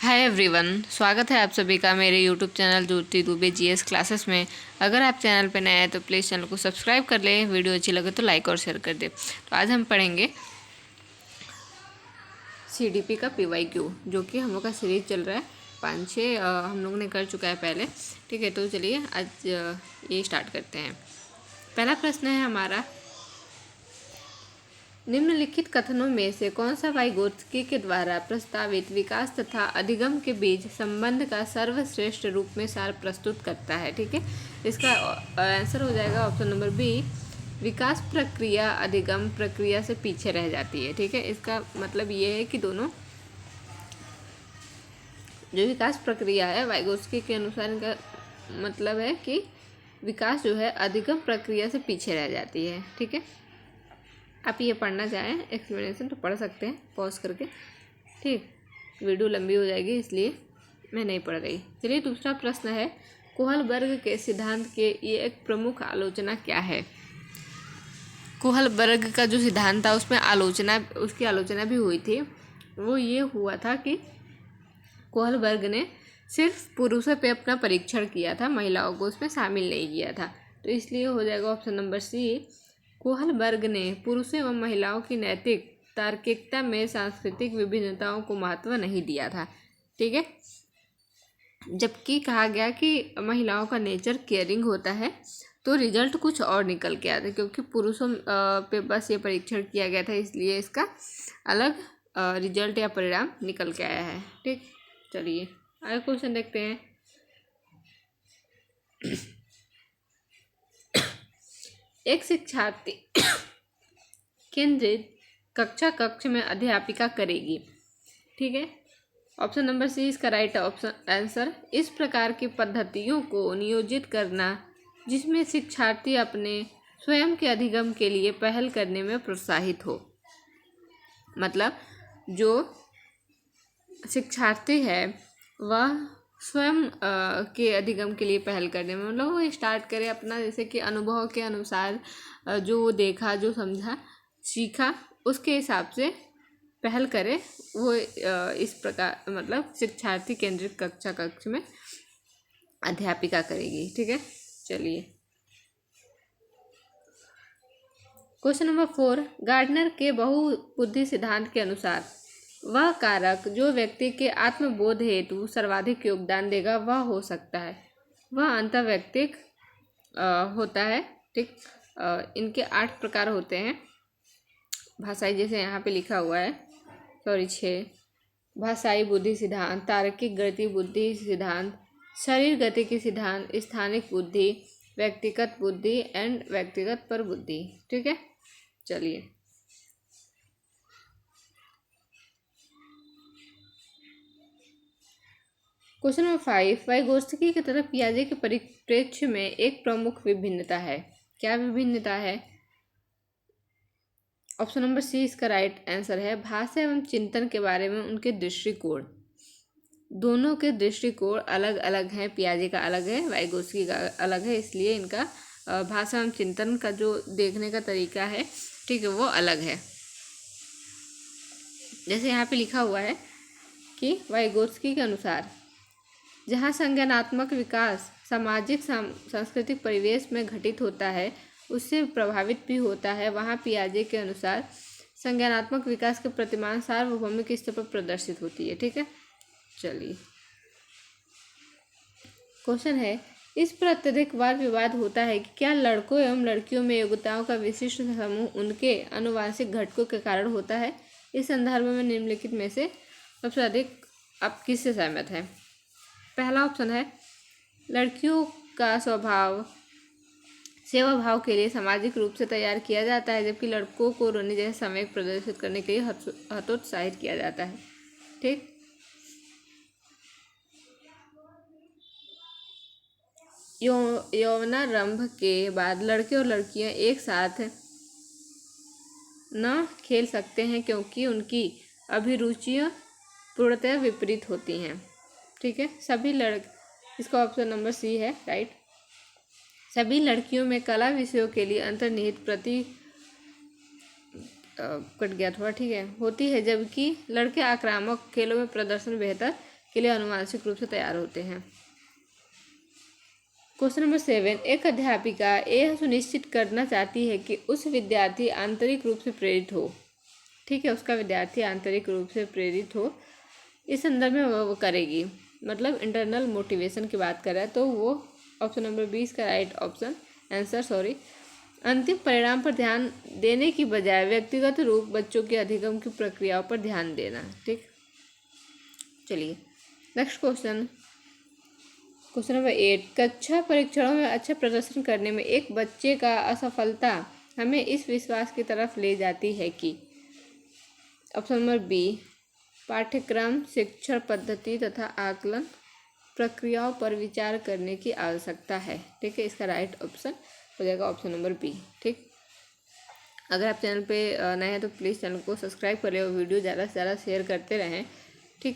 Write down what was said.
Hi everyone, स्वागत है आप सभी का मेरे यूट्यूब चैनल ज्योति दुबे जीएस क्लासेस में। अगर आप चैनल पर नए हैं तो प्लीज़ चैनल को सब्सक्राइब कर लें, वीडियो अच्छी लगे तो लाइक और शेयर कर दें। तो आज हम पढ़ेंगे सीडीपी का पीवाईक्यू, जो कि हम लोग का सीरीज चल रहा है 5-6 हम लोग ने कर चुका है पहले। ठीक है, तो चलिए आज ये स्टार्ट करते हैं। पहला प्रश्न है हमारा, निम्नलिखित कथनों में से कौन सा वाइगोत्स्की के द्वारा प्रस्तावित विकास तथा अधिगम के बीच संबंध का सर्वश्रेष्ठ रूप में सार प्रस्तुत करता है। ठीक है, इसका आंसर हो जाएगा ऑप्शन नंबर बी, विकास प्रक्रिया अधिगम प्रक्रिया से पीछे रह जाती है। ठीक है, इसका मतलब ये है कि दोनों जो विकास प्रक्रिया है वाइगोत्स्की के अनुसार इनका मतलब है कि विकास जो है अधिगम प्रक्रिया से पीछे रह जाती है। ठीक है, आप ये पढ़ना चाहें एक्सप्लेनेशन तो पढ़ सकते हैं पॉज करके। ठीक, वीडियो लंबी हो जाएगी इसलिए मैं नहीं पढ़ रही। चलिए दूसरा प्रश्न है, कोहलबर्ग के सिद्धांत के ये एक प्रमुख आलोचना क्या है। कोहलबर्ग का जो सिद्धांत था उसमें उसकी आलोचना भी हुई थी। वो ये हुआ था कि कोहलबर्ग ने सिर्फ पुरुषों पे अपना परीक्षण किया था, महिलाओं को उसमें शामिल नहीं किया था। तो इसलिए हो जाएगा ऑप्शन नंबर सी, कोहलबर्ग ने पुरुषों एवं महिलाओं की नैतिक तार्किकता में सांस्कृतिक विभिन्नताओं को महत्व नहीं दिया था। ठीक है, जबकि कहा गया कि महिलाओं का नेचर केयरिंग होता है, तो रिजल्ट कुछ और निकल के आता है, क्योंकि पुरुषों पे बस ये परीक्षण किया गया था, इसलिए इसका अलग रिजल्ट या परिणाम निकल के आया है। ठीक, चलिए आगे क्वेश्चन देखते हैं। एक शिक्षार्थी केंद्रित कक्ष में अध्यापिका करेगी। ठीक है, ऑप्शन नंबर सी इसका राइट ऑप्शन आंसर। इस प्रकार की पद्धतियों को नियोजित करना जिसमें शिक्षार्थी अपने स्वयं के अधिगम के लिए पहल करने में प्रोत्साहित हो। मतलब जो शिक्षार्थी है वह स्वयं के अधिगम के लिए पहल करने में, मतलब वो स्टार्ट करे अपना, जैसे कि अनुभव के अनुसार जो वो देखा, जो समझा, सीखा, उसके हिसाब से पहल करे। वो इस प्रकार मतलब शिक्षार्थी केंद्रित कक्ष में अध्यापिका करेगी। ठीक है, चलिए क्वेश्चन नंबर 4, गार्डनर के बहुबुद्धि सिद्धांत के अनुसार वह कारक जो व्यक्ति के आत्मबोध हेतु सर्वाधिक योगदान देगा वह हो सकता है, वह अंतर्वैयक्तिक होता है। ठीक, इनके 8 प्रकार होते हैं भाषाई, जैसे यहाँ पे लिखा हुआ है, 6 भाषाई बुद्धि सिद्धांत, तार्किक गति बुद्धि सिद्धांत, शरीर गति की सिद्धांत, स्थानिक बुद्धि, व्यक्तिगत बुद्धि एंड व्यक्तिगत पर बुद्धि। ठीक है, चलिए क्वेश्चन नंबर 5, वाइगोत्स्की की तरफ पियाजे के परिप्रेक्ष्य में एक प्रमुख विभिन्नता है। क्या विभिन्नता है? ऑप्शन नंबर सी इसका राइट आंसर है। भाषा एवं चिंतन के बारे में उनके दृष्टिकोण, दोनों के दृष्टिकोण अलग अलग हैं। पियाजे का अलग है, वाइगोत्स्की का अलग है, इसलिए इनका भाषा एवं चिंतन का जो देखने का तरीका है, ठीक है, वो अलग है। जैसे यहाँ पे लिखा हुआ है कि वाइगोत्स्की के अनुसार जहाँ संज्ञानात्मक विकास सामाजिक सांस्कृतिक परिवेश में घटित होता है, उससे प्रभावित भी होता है, वहाँ पियाजे के अनुसार संज्ञानात्मक विकास के प्रतिमान सार्वभौमिक स्तर पर प्रदर्शित होती है। ठीक है, चलिए क्वेश्चन है, इस पर अत्यधिक वाद विवाद होता है कि क्या लड़कों एवं लड़कियों में योग्यताओं का विशिष्ट समूह उनके आनुवांशिक घटकों के कारण होता है। इस संदर्भ में निम्नलिखित में से सबसे अधिक आप किससे सहमत हैं? पहला ऑप्शन है, लड़कियों का स्वभाव सेवा भाव के लिए सामाजिक रूप से तैयार किया जाता है, जबकि लड़कों को रोने जैसे संवेग प्रदर्शित करने के लिए हतोत्साहित किया जाता है। ठीक, यौवनारंभ के बाद लड़के और लड़कियां एक साथ न खेल सकते हैं क्योंकि उनकी अभिरुचियां पूर्णतः विपरीत होती हैं। ठीक है, इसका ऑप्शन नंबर सी है राइट। सभी लड़कियों में कला विषयों के लिए अंतर्निहित कट गया थोड़ा, ठीक है, होती है, जबकि लड़के आक्रामक खेलों में प्रदर्शन बेहतर के लिए अनुवांशिक रूप से तैयार होते हैं। क्वेश्चन नंबर 7, एक अध्यापिका यह सुनिश्चित करना चाहती है कि उस विद्यार्थी आंतरिक रूप से प्रेरित हो। ठीक है, उसका विद्यार्थी आंतरिक रूप से प्रेरित हो, इस संदर्भ में वो करेगी, मतलब इंटरनल मोटिवेशन की बात कर रहा है, तो वो ऑप्शन नंबर 20 का राइट ऑप्शन आंसर अंतिम परिणाम पर ध्यान देने की बजाय व्यक्तिगत रूप बच्चों के अधिगम की प्रक्रियाओं पर ध्यान देना। ठीक, चलिए नेक्स्ट क्वेश्चन नंबर 8, कक्षा परीक्षणों में अच्छा प्रदर्शन करने में एक बच्चे का असफलता हमें इस विश्वास की तरफ ले जाती है कि ऑप्शन नंबर बी, पाठ्यक्रम, शिक्षण पद्धति तथा आकलन प्रक्रियाओं पर विचार करने की आवश्यकता है। ठीक है, इसका राइट ऑप्शन हो जाएगा ऑप्शन नंबर बी। ठीक, अगर आप चैनल पे नए हैं तो प्लीज़ चैनल को सब्सक्राइब करें और वीडियो ज़्यादा से ज़्यादा शेयर करते रहें